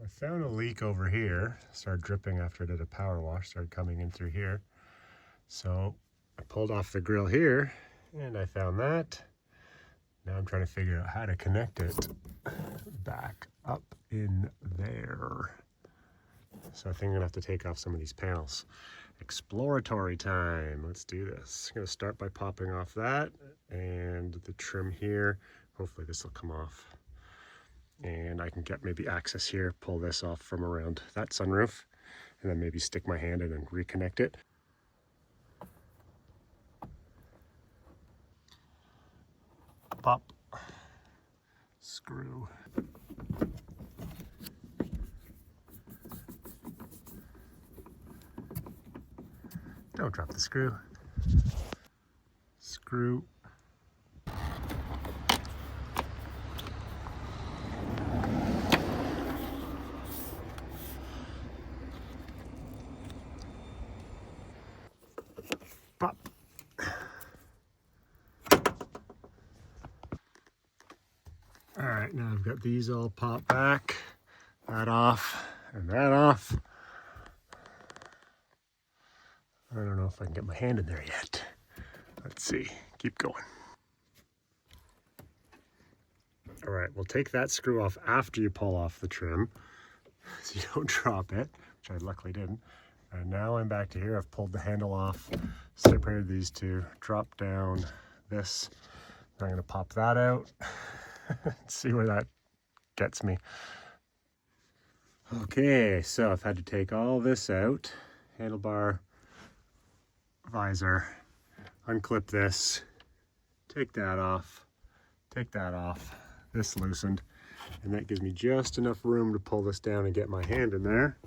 I found a leak over here. Started dripping after I did a power wash, started coming in through here. So I pulled off the grill here and I found that. Now I'm trying to figure out how to connect it back up in there. So I think I'm gonna have to take off some of these panels. Exploratory time. Let's do this. I'm gonna start by popping off that and the trim here. Hopefully this will come off. And I can get maybe access here, pull this off from around that sunroof, and then maybe stick my hand in and reconnect it. Pop. Screw. Don't drop the screw. Screw. Pop. All right, now I've got these all popped back. That off and that off. I don't know if I can get my hand in there yet. Let's see, keep going. All right, we'll take that screw off after you pull off the trim so you don't drop it, which I luckily didn't. And now I'm back to here. I've pulled the handle off, separated these two, dropped down this. Now I'm gonna pop that out, see where that gets me. Okay, so I've had to take all this out, handlebar, visor, unclip this, take that off, this loosened, and that gives me just enough room to pull this down and get my hand in there.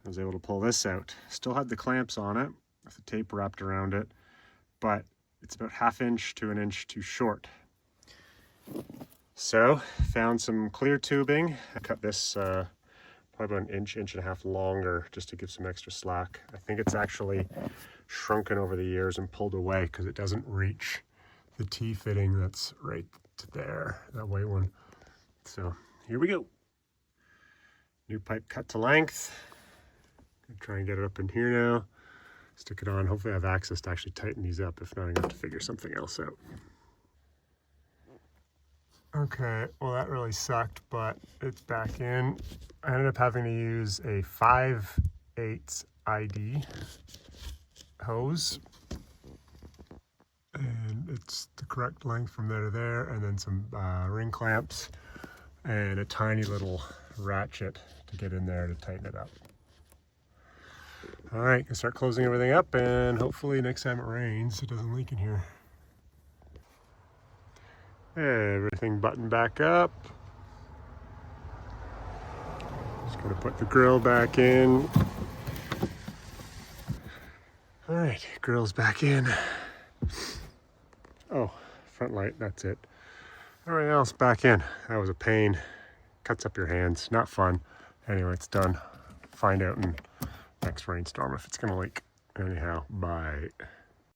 I was able to pull this out. Still had the clamps on it with the tape wrapped around it, but it's about 1/2 inch to 1 inch too short. So found some clear tubing. I cut this probably about 1 inch, 1.5 inches longer just to give some extra slack. I think it's actually shrunken over the years and pulled away because it doesn't reach the T-fitting that's right to there, that white one. So here we go. New pipe cut to length. Gonna try and get it up in here now. Stick it on. Hopefully I have access to actually tighten these up. If not, I'm gonna have to figure something else out. Okay, well that really sucked, but it's back in. I ended up having to use a 5/8 ID hose. And it's the correct length from there to there, and then some ring clamps and a tiny little ratchet to get in there to tighten it up. All right, gonna start closing everything up, and hopefully next time it rains, it doesn't leak in here. Everything buttoned back up. Just gonna put the grill back in. All right, grill's back in. Oh, front light, that's it. Everything else back in. That was a pain. Cuts up your hands, not fun. Anyway, it's done. Find out in next rainstorm if it's gonna leak. Anyhow, bye.